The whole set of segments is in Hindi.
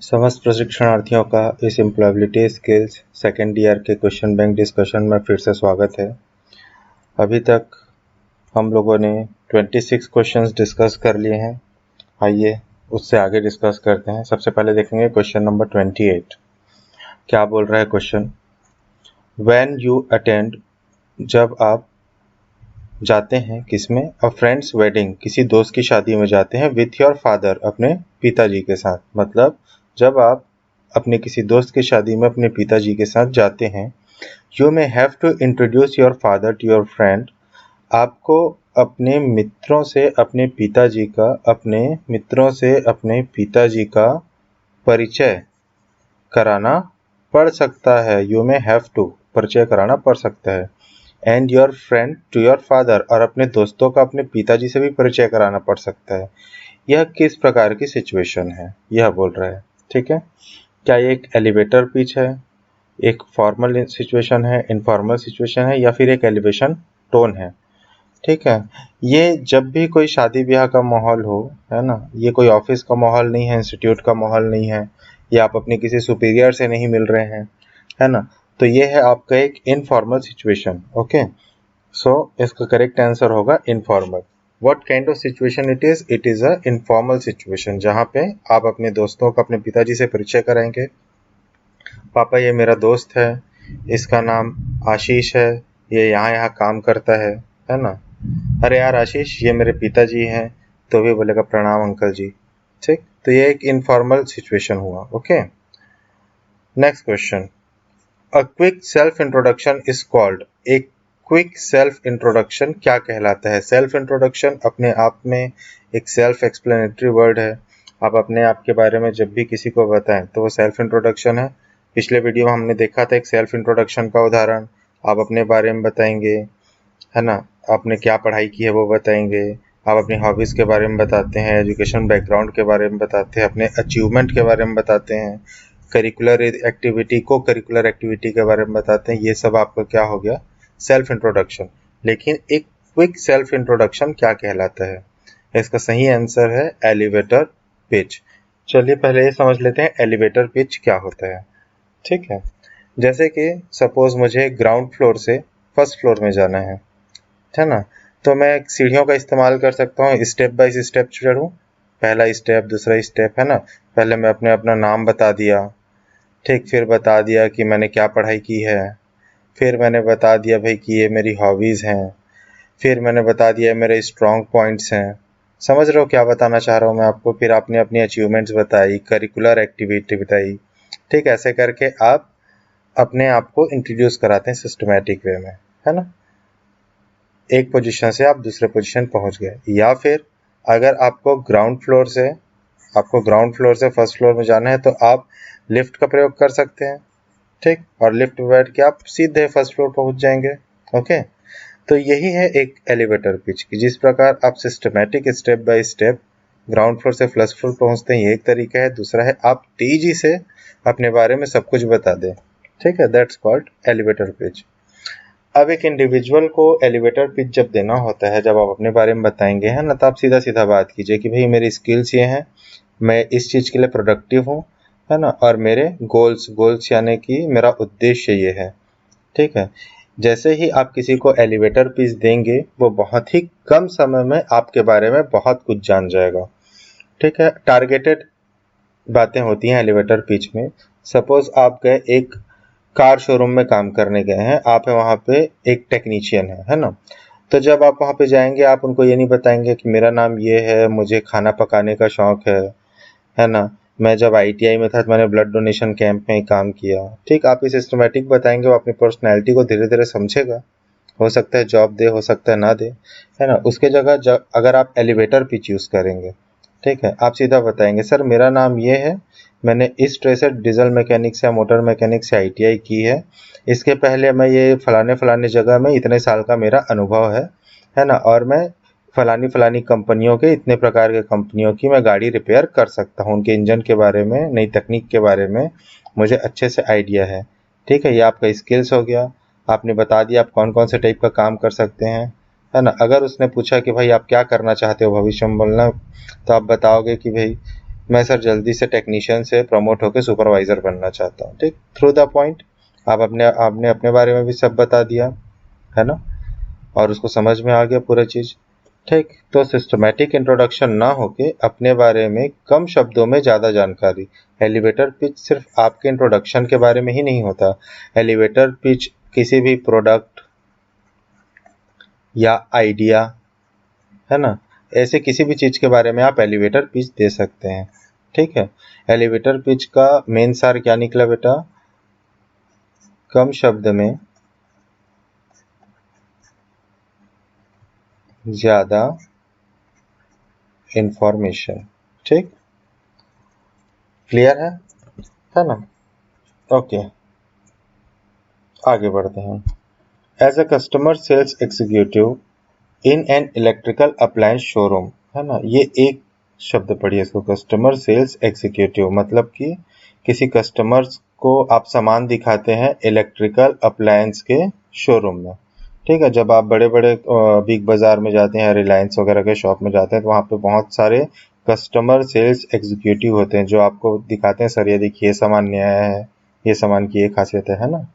समस्त प्रशिक्षणार्थियों का इस एम्प्लॉयबिलिटी स्किल्स सेकेंड ईयर के क्वेश्चन बैंक डिस्कशन में फिर से स्वागत है। अभी तक हम लोगों ने 26 क्वेश्चंस डिस्कस कर लिए हैं। आइए उससे आगे डिस्कस करते हैं। सबसे पहले देखेंगे क्वेश्चन नंबर 28। क्या बोल रहा है क्वेश्चन? व्हेन यू अटेंड, जब आप जाते हैं किसमें? अ फ्रेंड्स वेडिंग, किसी दोस्त की शादी में जाते हैं विथ योर फादर, अपने पिताजी के साथ। मतलब जब आप अपने किसी दोस्त की शादी में अपने पिताजी के साथ जाते हैं, you may have to introduce your father to your friend. आपको अपने मित्रों से अपने पिताजी का परिचय कराना पड़ सकता है। यू मे हैव टू, परिचय कराना पड़ सकता है। And your friend to your father, और अपने दोस्तों का अपने पिताजी से भी परिचय कराना पड़ सकता है। यह किस प्रकार की सिचुएशन है, यह बोल रहा है। ठीक है, क्या ये एक एलिवेटर पिच है, एक फॉर्मल सिचुएशन है, इनफॉर्मल सिचुएशन है, या फिर एक एलिवेशन टोन है? ठीक है, ये जब भी कोई शादी ब्याह का माहौल हो, है ना, ये कोई ऑफिस का माहौल नहीं है, इंस्टीट्यूट का माहौल नहीं है, या आप अपने किसी सुपीरियर से नहीं मिल रहे हैं, है ना, तो ये है आपका एक इनफॉर्मल सिचुएशन। ओके, सो इसका करेक्ट आंसर होगा informal. What kind of situation it is? It is a informal situation, जहाँ पे आप अपने दोस्तों का अपने पिताजी से परिचय कराएंगे। पापा, ये मेरा दोस्त है, इसका नाम आशीष है, ये यहाँ काम करता है ना। अरे यार आशीष, ये मेरे पिताजी हैं, तो भी बोलेगा प्रणाम अंकल जी। ठीक, तो ये एक इनफॉर्मल सिचुएशन हुआ। Okay, next question. A quick self introduction is called. एक क्विक सेल्फ इंट्रोडक्शन क्या कहलाता है? सेल्फ इंट्रोडक्शन अपने आप में एक सेल्फ एक्सप्लेनेटरी वर्ड है। आप अपने आप के बारे में जब भी किसी को बताएं तो वो सेल्फ इंट्रोडक्शन है। पिछले वीडियो में हमने देखा था एक सेल्फ इंट्रोडक्शन का उदाहरण। आप अपने बारे में बताएंगे, है ना, आपने क्या पढ़ाई की है वो बताएंगे, आप अपनी हॉबीज़ के बारे में बताते हैं, एजुकेशन बैकग्राउंड के बारे में बताते हैं, अपने अचीवमेंट के बारे में बताते हैं, करिकुलर एक्टिविटी को करिकुलर एक्टिविटी के बारे में बताते हैं। ये सब आपका क्या हो गया? Self introduction. लेकिन एक क्विक सेल्फ इंट्रोडक्शन क्या कहलाता है? इसका सही आंसर है एलिवेटर पिच। चलिए पहले ये समझ लेते हैं एलिवेटर पिच क्या होता है। ठीक है, जैसे कि सपोज मुझे ग्राउंड फ्लोर से फर्स्ट फ्लोर में जाना है ना, तो मैं सीढ़ियों का इस्तेमाल कर सकता हूँ, स्टेप बाय स्टेप चढ़ूँ। पहला स्टेप, दूसरा स्टेप, है ना। पहले मैं अपना नाम बता दिया, ठीक, फिर बता दिया कि मैंने क्या पढ़ाई की है, फिर मैंने बता दिया भाई कि ये मेरी हॉबीज़ हैं, फिर मैंने बता दिया मेरे स्ट्रॉन्ग पॉइंट्स हैं। समझ रहे हो क्या बताना चाह रहा हूँ मैं आपको? फिर आपने अपनी अचीवमेंट्स बताई, करिकुलर एक्टिविटी बताई। ठीक, ऐसे करके आप अपने आप को इंट्रोड्यूस कराते हैं सिस्टमैटिक वे में, है ना। एक पोजीशन से आप दूसरे पोजीशन पहुंच गए। या फिर अगर आपको ग्राउंड फ्लोर से फर्स्ट फ्लोर में जाना है तो आप लिफ्ट का प्रयोग कर सकते हैं। ठीक, और लिफ्ट में बैठ के आप सीधे फर्स्ट फ्लोर पहुंच जाएंगे। ओके, तो यही है एक एलिवेटर पिच की, जिस प्रकार आप systematic step by step ground floor से फर्स्ट फ्लोर पहुंचते हैं, ये एक तरीका है। दूसरा है आप तेजी से अपने बारे में सब कुछ बता दें। ठीक है, दैट्स कॉल्ड एलिवेटर पिच। अब एक इंडिविजुअल को एलिवेटर पिच जब देना होता है, जब आप अपने बारे में बताएंगे, है ना, तो आप सीधा सीधा बात कीजिए कि भाई मेरी स्किल्स ये हैं, मैं इस चीज़ के लिए प्रोडक्टिव हूँ, है ना, और मेरे गोल्स यानी कि मेरा उद्देश्य ये है। ठीक है, जैसे ही आप किसी को एलिवेटर पिच देंगे, वो बहुत ही कम समय में आपके बारे में बहुत कुछ जान जाएगा। ठीक है, टारगेटेड बातें होती हैं एलिवेटर पिच में। सपोज आप गए एक कार शोरूम में काम करने गए हैं, आप है वहाँ पे एक टेक्नीशियन है ना। तो जब आप वहाँ पे जाएंगे, आप उनको ये नहीं बताएंगे कि मेरा नाम ये है, मुझे खाना पकाने का शौक है ना, मैं जब आईटीआई में था तो मैंने ब्लड डोनेशन कैंप में काम किया। ठीक, आप इस सिस्टमेटिक बताएंगे, वो अपनी पर्सनैलिटी को धीरे धीरे समझेगा। हो सकता है जॉब दे, हो सकता है ना दे, है ना। उसके जगह अगर आप एलिवेटर पिच यूज़ करेंगे, ठीक है, आप सीधा बताएंगे सर मेरा नाम ये है, मैंने इस ट्रे से डीजल मैकेनिक्स या मोटर मैकेनिक्स से आईटीआई की है, इसके पहले मैं ये फलाने फलाने जगह में इतने साल का मेरा अनुभव है ना, और मैं फलानी फलानी कंपनियों के इतने प्रकार के कंपनियों की मैं गाड़ी रिपेयर कर सकता हूँ, उनके इंजन के बारे में, नई तकनीक के बारे में मुझे अच्छे से आइडिया है। ठीक है, ये आपका स्किल्स हो गया। आपने बता दिया आप कौन कौन से टाइप का काम कर सकते हैं, है ना। अगर उसने पूछा कि भाई आप क्या करना चाहते हो भविष्य में, बोलना तो आप बताओगे कि भाई मैं सर जल्दी से टेक्नीशियन से प्रमोट होकर सुपरवाइजर बनना चाहता हूँ। ठीक, थ्रू द पॉइंट आपने अपने बारे में भी सब बता दिया है ना, और उसको समझ में आ गया पूरा चीज। ठीक, तो सिस्टमैटिक इंट्रोडक्शन ना होके अपने बारे में कम शब्दों में ज़्यादा जानकारी। एलिवेटर पिच सिर्फ आपके इंट्रोडक्शन के बारे में ही नहीं होता। एलिवेटर पिच किसी भी प्रोडक्ट या आइडिया, है ना, ऐसे किसी भी चीज़ के बारे में आप एलिवेटर पिच दे सकते हैं। ठीक है, एलिवेटर पिच का मेन सार क्या निकला बेटा? कम शब्द में ज़्यादा इंफॉर्मेशन। ठीक, क्लियर है ना? ओके, आगे बढ़ते हैं। As a customer sales executive in an electrical appliance showroom, है ना, ये एक शब्द पढ़िए इसको, कस्टमर सेल्स एग्जीक्यूटिव, मतलब कि किसी कस्टमर्स को आप सामान दिखाते हैं इलेक्ट्रिकल अप्लायंस के शोरूम में। ठीक है, जब आप बड़े बड़े बिग बाजार में जाते हैं, रिलायंस वगैरह के शॉप में जाते हैं, तो वहाँ पे बहुत सारे कस्टमर सेल्स एग्जीक्यूटिव होते हैं जो आपको दिखाते हैं, सर ये देखिए ये सामान नया है, ये सामान की ये खासियत है ना।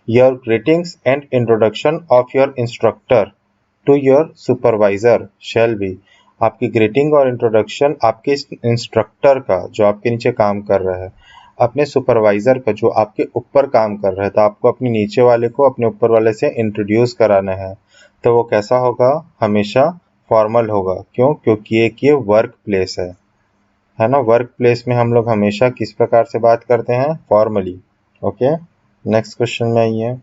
Your greetings and introduction of your instructor to your supervisor shall be, आपकी ग्रीटिंग और इंट्रोडक्शन आपके इंस्ट्रक्टर का जो आपके नीचे काम कर रहा है, अपने सुपरवाइजर का जो आपके ऊपर काम कर रहा है, तो आपको अपने नीचे वाले को अपने ऊपर वाले से इंट्रोड्यूस कराना है, तो वो कैसा होगा? हमेशा फॉर्मल होगा। क्यों? क्योंकि एक ये वर्क प्लेस है ना। वर्क प्लेस में हम लोग हमेशा किस प्रकार से बात करते हैं? फॉर्मली। ओके, नेक्स्ट क्वेश्चन में आइए।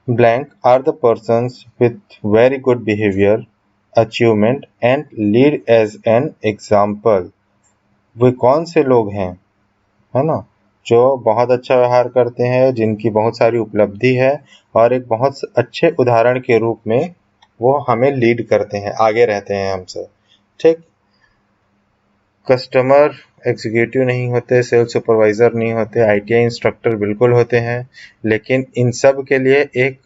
Blank are the persons with very good behavior, achievement and lead as an example. वे कौन से लोग हैं, है ना, जो बहुत अच्छा व्यवहार करते हैं, जिनकी बहुत सारी उपलब्धि है और एक बहुत अच्छे उदाहरण के रूप में वो हमें लीड करते हैं, आगे रहते हैं हमसे। ठीक, कस्टमर एग्जीक्यूटिव नहीं होते, सेल्स सुपरवाइजर नहीं होते, आईटीआई इंस्ट्रक्टर बिल्कुल होते हैं, लेकिन इन सब के लिए एक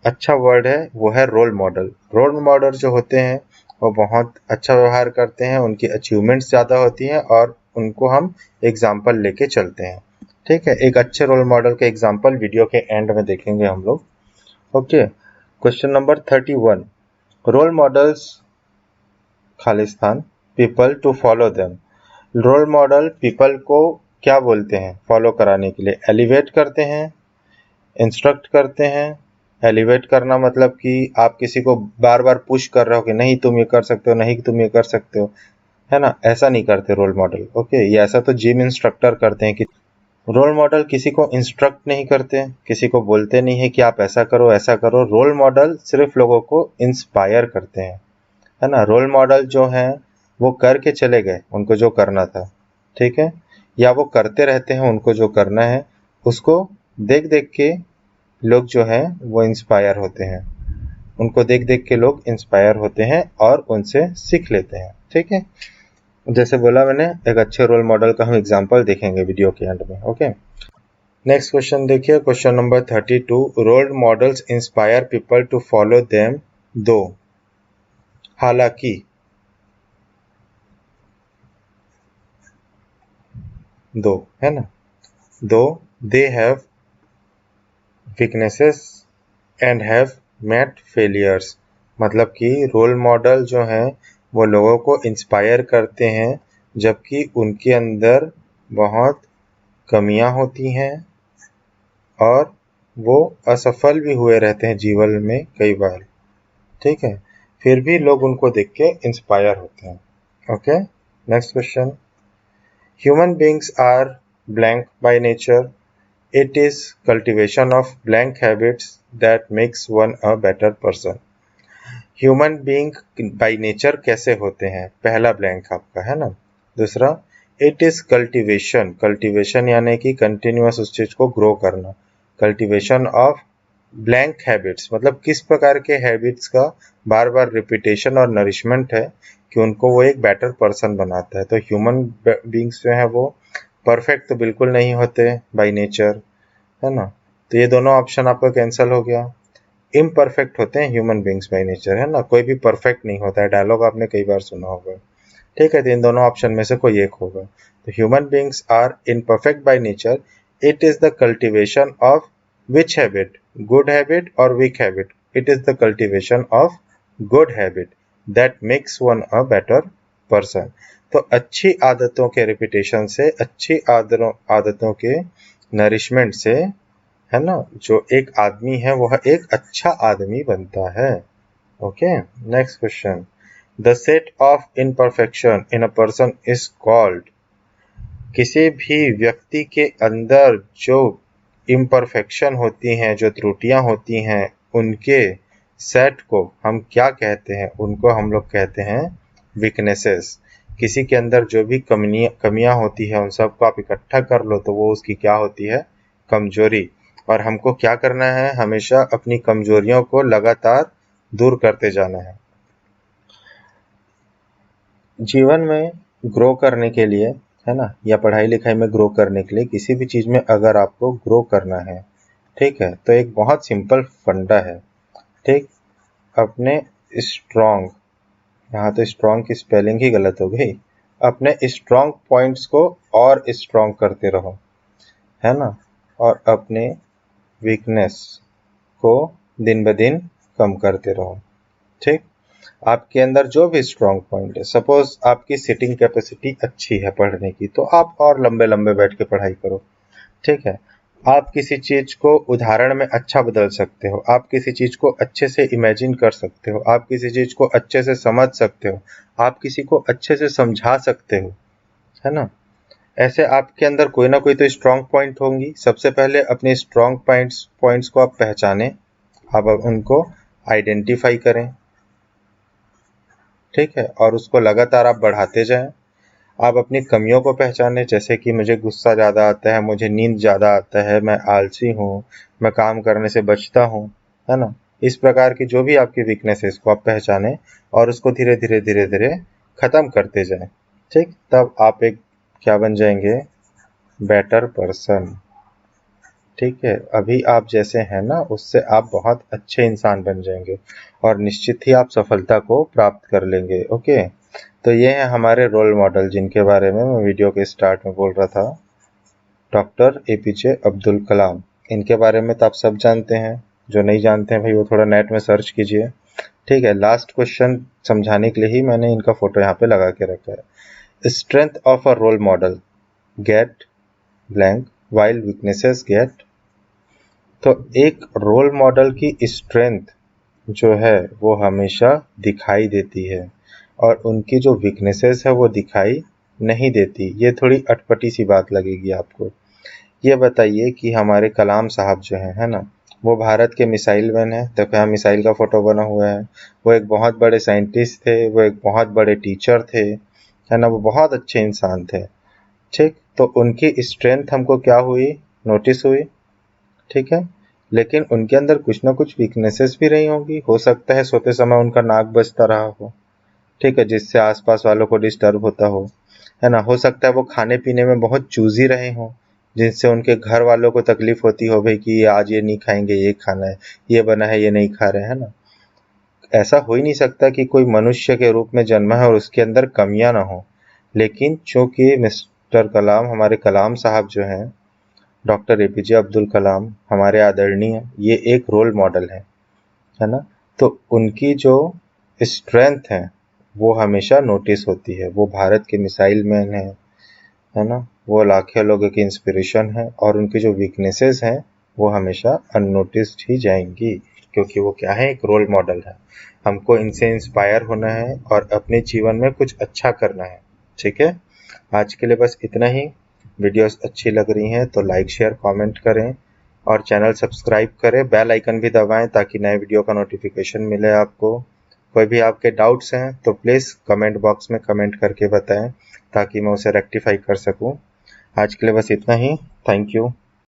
अच्छा वर्ड है, वो है रोल मॉडल। रोल मॉडल जो होते हैं वो बहुत अच्छा व्यवहार करते हैं, उनकी अचीवमेंट्स ज़्यादा होती हैं और उनको हम एग्जाम्पल लेके चलते हैं। ठीक है, एक अच्छे रोल मॉडल के एग्जाम्पल वीडियो के एंड में देखेंगे हम लोग। Okay, question number 31। Role models खालिस्तान people to follow them. Role model people को क्या बोलते हैं फॉलो कराने के लिए? एलिवेट करते हैं, इंस्ट्रक्ट करते हैं। एलिवेट करना मतलब कि आप किसी को बार बार पुश कर रहे हो कि नहीं तुम ये कर सकते हो, नहीं तुम ये कर सकते हो, है ना, ऐसा नहीं करते रोल मॉडल। ओके, ये ऐसा तो जिम इंस्ट्रक्टर करते हैं। कि रोल मॉडल किसी को इंस्ट्रक्ट नहीं करते, किसी को बोलते नहीं है कि आप ऐसा करो ऐसा करो। रोल मॉडल सिर्फ लोगों को इंस्पायर करते हैं, है ना। रोल मॉडल जो हैं वो करके चले गए उनको जो करना था, ठीक है, या वो करते रहते हैं उनको जो करना है, उसको देख देख के लोग जो हैं वो इंस्पायर होते हैं, उनको देख देख के लोग इंस्पायर होते हैं और उनसे सीख लेते हैं। ठीक है, जैसे बोला मैंने, एक अच्छे रोल मॉडल का हम एग्जांपल देखेंगे वीडियो के एंड में। ओके, नेक्स्ट क्वेश्चन देखिए, question number 32। Role models inspire people to follow them though हालांकि, दो, है ना, though they have weaknesses and have met failures, मतलब कि रोल मॉडल जो हैं वो लोगों को इंस्पायर करते हैं जबकि उनके अंदर बहुत कमियां होती हैं और वो असफल भी हुए रहते हैं जीवन में कई बार। ठीक है, फिर भी लोग उनको देख के इंस्पायर होते हैं। Okay, next question. Human beings are blank by nature, it is cultivation of blank habits that makes one a better person. Human being by nature कैसे होते हैं? पहला ब्लैंक आपका, है ना। दूसरा, इट इज कल्टीवेशन, कल्टीवेशन यानी कि कंटिन्यूअस उस चीज को ग्रो करना। कल्टीवेशन ऑफ ब्लैंक हैबिट्स मतलब किस प्रकार के हैबिट्स का बार बार रिपीटेशन और नरिशमेंट है कि उनको वो एक बेटर पर्सन बनाता है। तो ह्यूमन बींग्स जो है वो परफेक्ट तो बिल्कुल नहीं होते बाय नेचर, है ना, तो ये दोनों ऑप्शन आपका कैंसिल हो गया। इम्परफेक्ट होते हैं ह्यूमन बींग्स बाय नेचर, है ना, कोई भी परफेक्ट नहीं होता है, डायलॉग आपने कई बार सुना होगा। ठीक है, तो इन दोनों ऑप्शन में से कोई एक होगा। तो human beings are imperfect by nature, it is the cultivation of which habit, good habit और weak habit? It is the cultivation of good habit that makes one a better person. तो अच्छी आदतों के रिपीटेशन से, अच्छी आदतों के नरिशमेंट से, है ना, जो एक आदमी है वह एक अच्छा आदमी बनता है। Okay, next question. The set of imperfection in a person is called. किसी भी व्यक्ति के अंदर जो इम्परफेक्शन होती हैं, जो त्रुटियां होती हैं, उनके सेट को हम क्या कहते हैं? उनको हम लोग कहते हैं वीकनेसेस। किसी के अंदर जो भी कमियां होती है, उन सबको आप इकट्ठा कर लो तो वो उसकी क्या होती है? कमजोरी। और हमको क्या करना है? हमेशा अपनी कमजोरियों को लगातार दूर करते जाना है। जीवन में ग्रो करने के लिए, है ना, या पढ़ाई लिखाई में ग्रो करने के लिए, किसी भी चीज में अगर आपको ग्रो करना है, ठीक है, तो एक बहुत सिंपल फंडा है। ठीक, अपने स्ट्रॉन्ग, यहाँ तो स्ट्रॉन्ग की स्पेलिंग ही गलत हो गई, अपने स्ट्रॉन्ग पॉइंट्स को और स्ट्रॉन्ग करते रहो, है ना, और अपने वीकनेस को दिन ब दिन कम करते रहो। ठीक, आपके अंदर जो भी स्ट्रॉन्ग पॉइंट है, सपोज आपकी सिटिंग कैपेसिटी अच्छी है पढ़ने की, तो आप और लंबे लंबे बैठ के पढ़ाई करो। ठीक है, आप किसी चीज को उदाहरण में अच्छा बदल सकते हो, आप किसी चीज को अच्छे से इमेजिन कर सकते हो, आप किसी चीज को अच्छे से समझ सकते हो, आप किसी को अच्छे से समझा सकते हो, है ना। ऐसे आपके अंदर कोई ना कोई तो स्ट्रॉन्ग पॉइंट होंगी। सबसे पहले अपने स्ट्रॉन्ग पॉइंट्स को आप पहचानें, आप उनको आइडेंटिफाई करें, ठीक है, और उसको लगातार आप बढ़ाते जाएं। आप अपनी कमियों को पहचानें, जैसे कि मुझे गुस्सा ज़्यादा आता है, मुझे नींद ज़्यादा आता है, मैं आलसी हूँ, मैं काम करने से बचता हूँ, है ना। इस प्रकार की जो भी आपकी वीकनेस है, इसको आप पहचानें और उसको धीरे धीरे धीरे धीरे ख़त्म करते जाएं। ठीक, तब आप एक क्या बन जाएंगे? Better person. ठीक है, अभी आप जैसे हैं ना, उससे आप बहुत अच्छे इंसान बन जाएंगे और निश्चित ही आप सफलता को प्राप्त कर लेंगे। ओके, तो ये हैं हमारे रोल मॉडल जिनके बारे में मैं वीडियो के स्टार्ट में बोल रहा था। डॉक्टर एपीजे अब्दुल कलाम, इनके बारे में तो आप सब जानते हैं। जो नहीं जानते हैं भाई, वो थोड़ा नेट में सर्च कीजिए। ठीक है, लास्ट क्वेश्चन समझाने के लिए ही मैंने इनका फोटो यहाँ पे लगा के रखा है। Strength of a role model, get blank while weaknesses get. तो एक रोल मॉडल की स्ट्रेंथ जो है वो हमेशा दिखाई देती है और उनकी जो वीकनेसेस है वो दिखाई नहीं देती। ये थोड़ी अटपटी सी बात लगेगी आपको। ये बताइए कि हमारे कलाम साहब जो हैं, है ना, वो भारत के मिसाइल मैन है। देखो यहाँ मिसाइल का फोटो बना हुआ है। वो एक बहुत बड़े साइंटिस्ट थे, वो एक बहुत बड़े टीचर थे, है ना, वो बहुत अच्छे इंसान थे। ठीक, तो उनकी स्ट्रेंथ हमको क्या हुई? नोटिस हुई। ठीक है, लेकिन उनके अंदर कुछ ना कुछ वीकनेसेस भी रही होंगी। हो सकता है सोते समय उनका नाक बजता रहा हो, ठीक है, जिससे आसपास वालों को डिस्टर्ब होता हो, है ना। हो सकता है वो खाने पीने में बहुत चूजी रहे हों, जिससे उनके घर वालों को तकलीफ होती हो भाई कि आज ये नहीं खाएंगे, ये खाना है, ये बना है, ये नहीं खा रहे, है ना। ऐसा हो ही नहीं सकता कि कोई मनुष्य के रूप में जन्मा है और उसके अंदर कमियां ना हो। लेकिन चूंकि मिस्टर कलाम, हमारे कलाम साहब जो हैं, डॉक्टर एपीजे अब्दुल कलाम, हमारे आदरणीय, ये एक रोल मॉडल है ना। तो उनकी जो स्ट्रेंथ है वो हमेशा नोटिस होती है। वो भारत के मिसाइल मैन है ना, वो लाखों लोगों की इंस्पिरेशन है और उनकी जो वीकनेसेस हैं वो हमेशा अननोटिस्ड ही जाएंगी, क्योंकि वो क्या है? एक रोल मॉडल है। हमको इनसे इंस्पायर होना है और अपने जीवन में कुछ अच्छा करना है। ठीक है, आज के लिए बस इतना ही। वीडियोस अच्छी लग रही हैं तो लाइक शेयर कमेंट करें और चैनल सब्सक्राइब करें, बेल आइकन भी दबाएं ताकि नए वीडियो का नोटिफिकेशन मिले आपको। कोई भी आपके डाउट्स हैं तो प्लीज़ कमेंट बॉक्स में कमेंट करके बताएं ताकि मैं उसे रेक्टिफाई कर सकूं। आज के लिए बस इतना ही। Thank you.